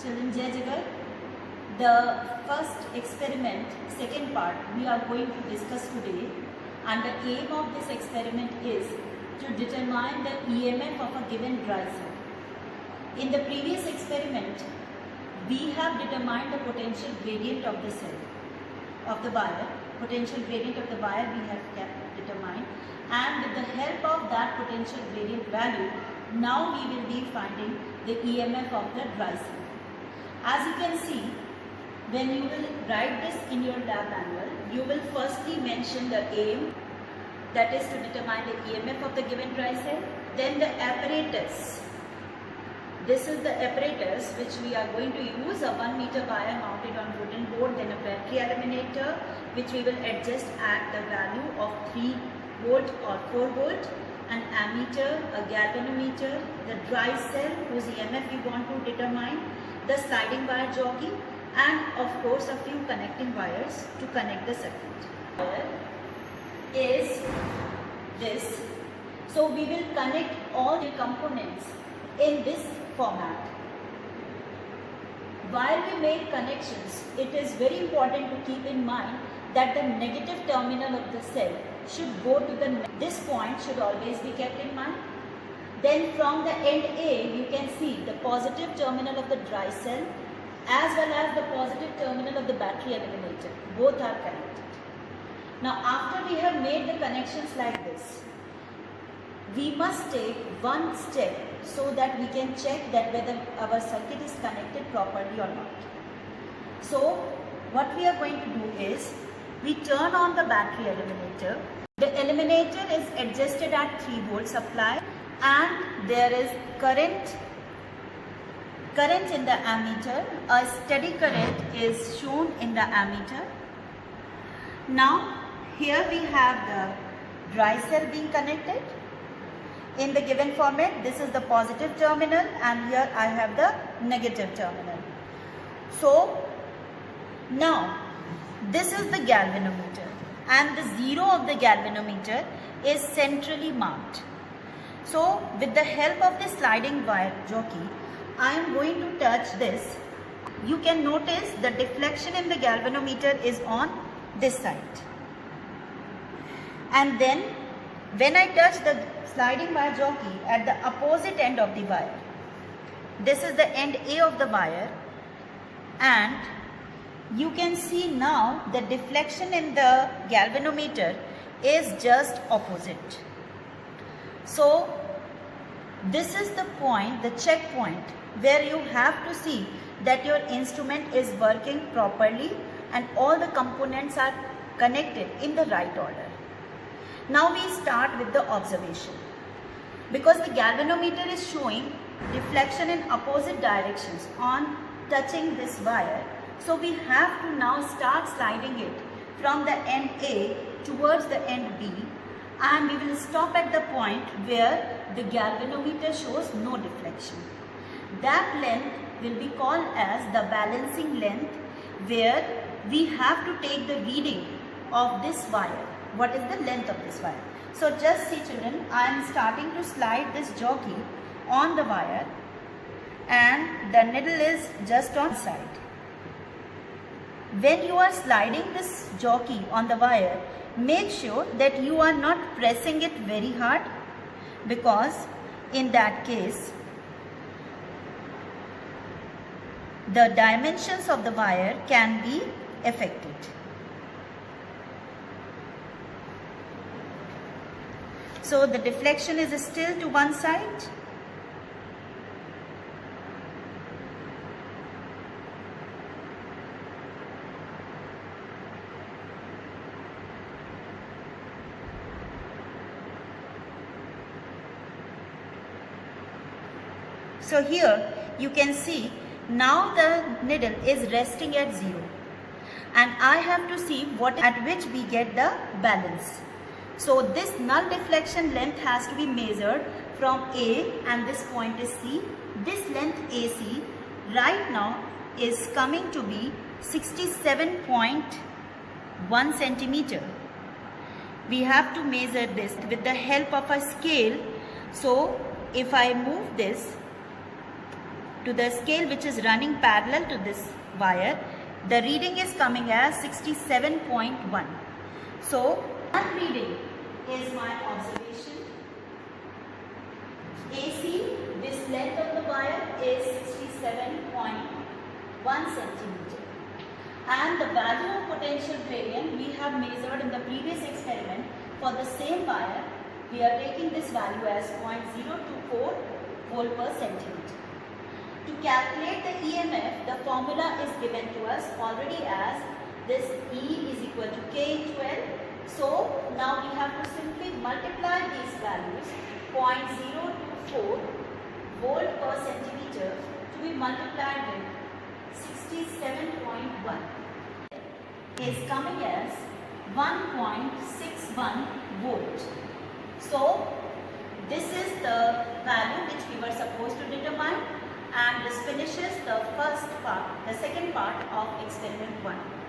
Children, Jai Jagat. The first experiment, second part, we are going to discuss today, and the aim of this experiment is to determine the EMF of a given dry cell. In the previous experiment, we have determined the potential gradient of the cell, of the wire. Potential gradient of the wire we have determined, and with the help of that potential gradient value, now we will be finding the EMF of the dry cell. As you can see, when you will write this in your lab manual, you will firstly mention the aim, that is to determine the EMF of the given dry cell, then the apparatus. This is the apparatus which we are going to use, a 1 meter wire mounted on wooden board, then a battery eliminator which we will adjust at the value of 3 volt or 4 volt, an ammeter, a galvanometer, the dry cell whose EMF we want to determine, the sliding wire jockey, and of course a few connecting wires to connect the circuit. Is this. So we will connect all the components in this format. While we make connections, it is very important to keep in mind that the negative terminal of the cell should go to this point should always be kept in mind. Then from the end A, you can see the positive terminal of the dry cell as well as the positive terminal of the battery eliminator. Both are connected. Now after we have made the connections like this, we must take one step so that we can check that whether our circuit is connected properly or not. So what we are going to do is, we turn on the battery eliminator. The eliminator is adjusted at 3 volt supply, and there is current in the ammeter. A steady current is shown in the ammeter. Now here we have the dry cell being connected. In the given format, this is the positive terminal and here I have the negative terminal. So now this is the galvanometer, and the zero of the galvanometer is centrally marked. So with the help of the sliding wire jockey, I am going to touch this. You can notice the deflection in the galvanometer is on this side. And then when I touch the sliding wire jockey at the opposite end of the wire, this is the end A of the wire, and you can see now the deflection in the galvanometer is just opposite. So this is the point, the checkpoint, where you have to see that your instrument is working properly and all the components are connected in the right order. Now we start with the observation. Because the galvanometer is showing deflection in opposite directions on touching this wire, so we have to now start sliding it from the end A towards the end B, and we will stop at the point where the galvanometer shows no deflection. That length will be called as the balancing length, where we have to take the reading of this wire. What is the length of this wire? So just see children, I am starting to slide this jockey on the wire and the needle is just on side. When you are sliding this jockey on the wire, make sure that you are not pressing it very hard, because in that case the dimensions of the wire can be affected. So the deflection is still to one side. So here you can see now the needle is resting at 0, and I have to see at which we get the balance. So this null deflection length has to be measured from A, and this point is C. This length AC right now is coming to be 67.1 centimeter. We have to measure this with the help of a scale. So if I move this, to the scale which is running parallel to this wire, the reading is coming as 67.1. So one reading is my observation. AC, this length of the wire is 67.1 centimeter. And the value of potential gradient we have measured in the previous experiment for the same wire. We are taking this value as 0.024 volt per centimeter. To calculate the EMF, the formula is given to us already as this E is equal to K into L. So now we have to simply multiply these values, 0.024 volt per centimeter to be multiplied with 67.1 is coming as 1.61 volt. So this is the value which we were supposed to determine, and this finishes the second part of experiment 1.